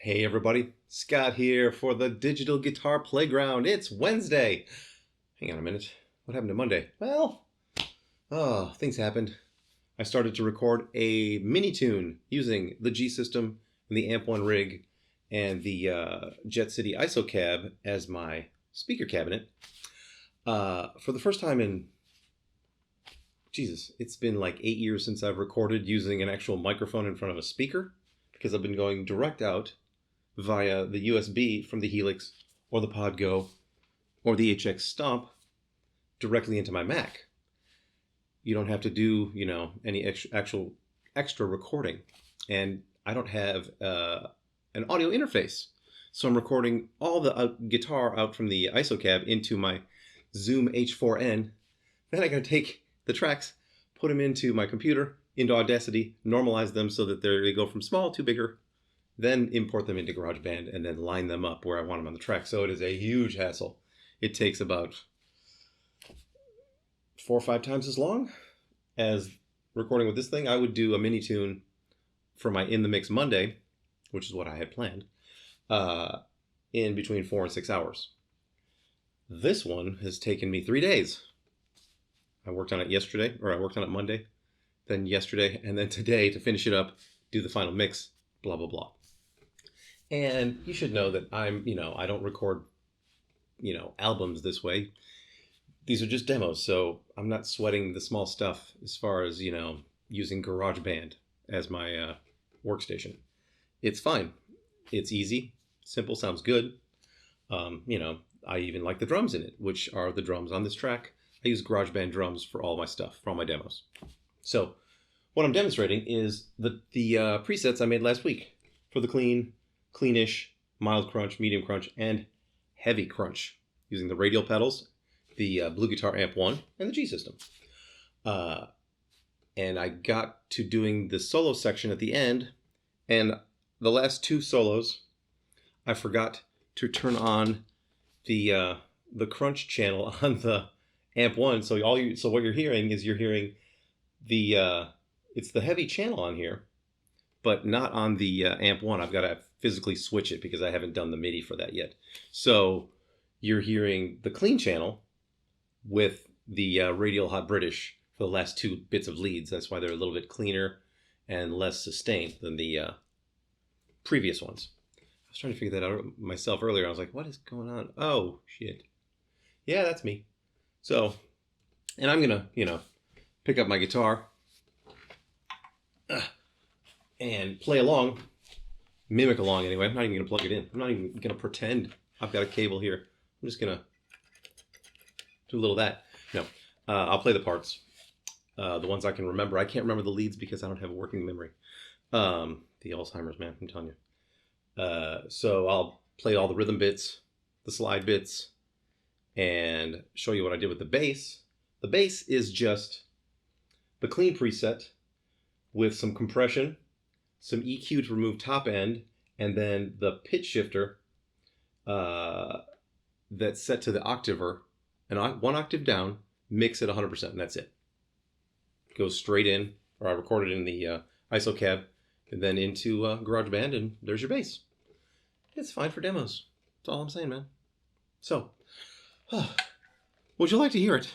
Hey everybody, Scott here for the Digital Guitar Playground. It's Wednesday. Hang on a minute. What happened to Monday? Well, things happened. I started to record a mini tune using the G system and the Amp 1 rig and the Jet City ISO cab as my speaker cabinet. For the first time in, it's been like 8 years since I've recorded using an actual microphone in front of a speaker, because I've been going direct out via the USB from the Helix or the PodGo or the HX Stomp directly into my Mac. You don't have to do, any extra recording. And I don't have an audio interface. So I'm recording all the guitar out from the ISO cab into my Zoom H4n. Then I gotta take the tracks, put them into my computer, into Audacity, normalize them so that they go from small to bigger, then import them into GarageBand and then line them up where I want them on the track. So it is a huge hassle. It takes about 4 or 5 times as long as recording with this thing. I would do a mini tune for my In the Mix Monday, which is what I had planned, in between 4 and 6 hours. This one has taken me 3 days. I worked on it Monday, then yesterday, and then today to finish it up, do the final mix, blah, blah, blah. And you should know that I don't record, albums this way. These are just demos, so I'm not sweating the small stuff as far as, using GarageBand as my workstation. It's fine. It's easy. Simple, sounds good. I even like the drums in it, which are the drums on this track. I use GarageBand drums for all my stuff, for all my demos. So what I'm demonstrating is the presets I made last week for the clean, cleanish, mild crunch, medium crunch, and heavy crunch using the radial pedals, the Blue Guitar Amp 1, and the G system. And I got to doing the solo section at the end, and the last 2 solos, I forgot to turn on the crunch channel on the Amp 1. So what you're hearing is the it's the heavy channel on here, but not on the Amp 1. I've got to physically switch it because I haven't done the MIDI for that yet. So you're hearing the clean channel with the radial hot British for the last 2 bits of leads. That's why they're a little bit cleaner and less sustained than the previous ones. I was trying to figure that out myself earlier. I was like, what is going on? Oh, shit. Yeah, that's me. So, and I'm going to, pick up my guitar and play along, mimic along anyway. I'm not even going to plug it in. I'm not even going to pretend I've got a cable here. I'm just going to do a little of that. No, I'll play the parts, the ones I can remember. I can't remember the leads because I don't have a working memory. The Alzheimer's, man, I'm telling you. So I'll play all the rhythm bits, the slide bits, and show you what I did with the bass. The bass is just the clean preset with some compression, some EQ to remove top end, and then the pitch shifter that's set to the octaver, and 1 octave down, mix at 100%, and that's it. Goes straight in, or I recorded in the ISO cab, and then into GarageBand, and there's your bass. It's fine for demos. That's all I'm saying, man. So, would you like to hear it?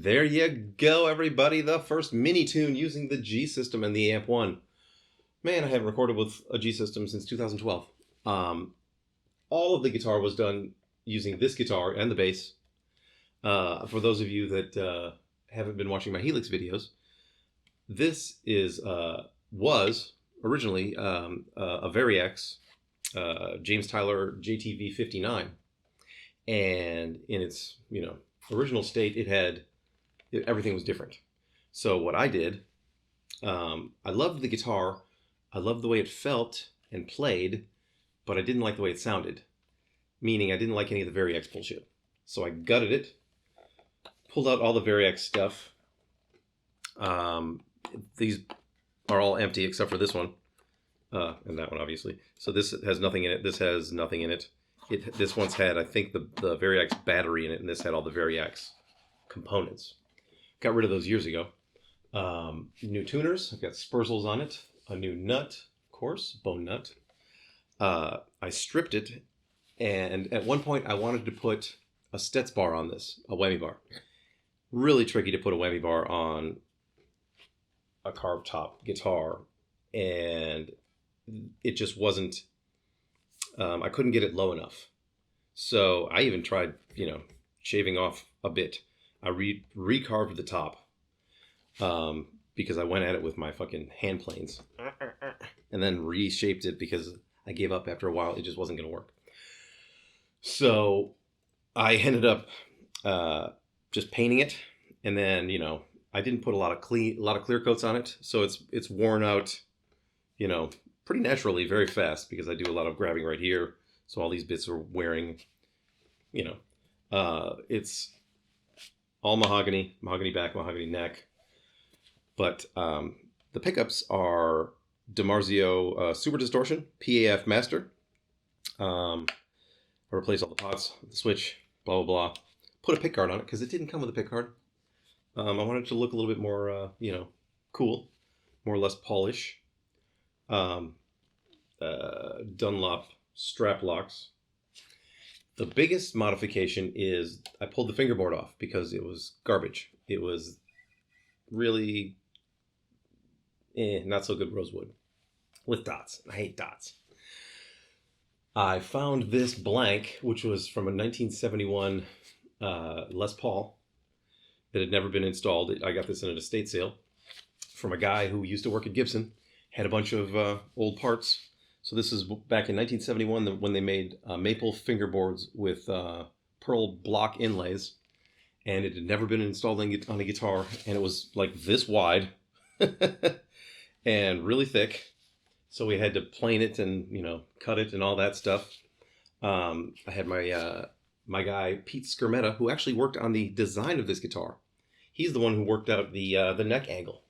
there you go, everybody. The first mini tune using the G system and the Amp 1. Man, I haven't recorded with a G system since 2012. All of the guitar was done using this guitar and the bass. For those of you that haven't been watching my Helix videos, this was originally a Variax James Tyler JTV 59, and in its original state, everything was different. So what I did, I loved the guitar, I loved the way it felt and played, but I didn't like the way it sounded. Meaning I didn't like any of the Variax bullshit. So I gutted it, pulled out all the Variax stuff. These are all empty except for this one. And that one, obviously. So this has nothing in it. This has nothing in it. This one's had, I think, the Variax battery in it, and this had all the Variax components. Got rid of those years ago. New tuners. I've got Spurzels on it. A new nut, of course, bone nut. I stripped it, and at one point I wanted to put a Stetz bar on this, a whammy bar. Really tricky to put a whammy bar on a carved top guitar, and it just wasn't, I couldn't get it low enough. So I even tried, shaving off a bit. I recarved the top because I went at it with my fucking hand planes and then reshaped it because I gave up after a while. It just wasn't going to work. So I ended up just painting it, and then, I didn't put a lot of clear coats on it, so it's worn out, pretty naturally, very fast, because I do a lot of grabbing right here. So all these bits are wearing, it's all mahogany back, mahogany neck. But the pickups are DiMarzio Super Distortion, PAF Master. I replaced all the pots, the switch, blah, blah, blah. Put a pick guard on it because it didn't come with a pick guard. I wanted it to look a little bit more, cool, more or less polish. Dunlop strap locks. The biggest modification is I pulled the fingerboard off because it was garbage. It was really not so good rosewood with dots. I hate dots. I found this blank, which was from a 1971 Les Paul that had never been installed. I got this in an estate sale from a guy who used to work at Gibson, had a bunch of old parts. So this is back in 1971 when they made maple fingerboards with pearl block inlays, and it had never been installed on a guitar, and it was like this wide and really thick. So we had to plane it and cut it and all that stuff. I had my guy Pete Skermetta, who actually worked on the design of this guitar. He's the one who worked out the neck angle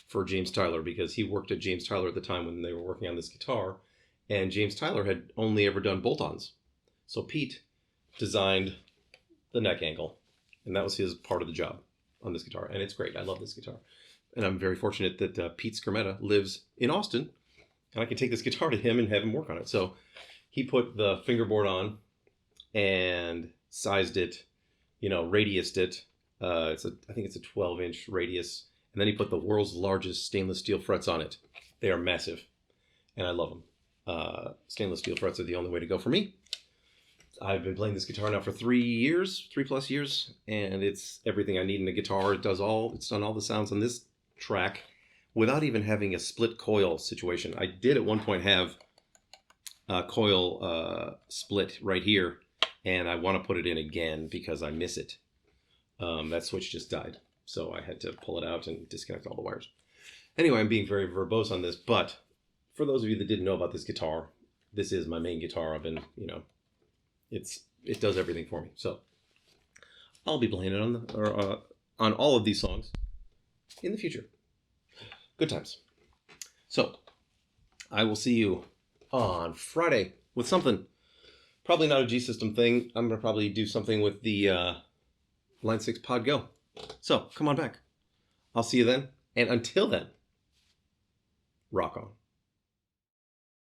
for James Tyler, because he worked at James Tyler at the time when they were working on this guitar, and James Tyler had only ever done bolt-ons. So Pete designed the neck angle, and that was his part of the job on this guitar, and it's great. I love this guitar, and I'm very fortunate that Pete Skermetta lives in Austin, and I can take this guitar to him and have him work on it. So he put the fingerboard on and sized it, radiused it. I think it's a 12-inch radius. And then he put the world's largest stainless steel frets on it. They are massive, and I love them. Stainless steel frets are the only way to go for me. I've been playing this guitar now for 3+ years, and it's everything I need in a guitar. It's done all the sounds on this track without even having a split coil situation. I did at one point have a coil split right here, and I want to put it in again because I miss it. That switch just died, so I had to pull it out and disconnect all the wires. Anyway, I'm being very verbose on this, but for those of you that didn't know about this guitar, this is my main guitar. I've been, it does everything for me. So I'll be playing it on all of these songs in the future. Good times. So I will see you on Friday with something. Probably not a G system thing. I'm going to probably do something with the Line 6 Pod Go. So come on back. I'll see you then. And until then, rock on.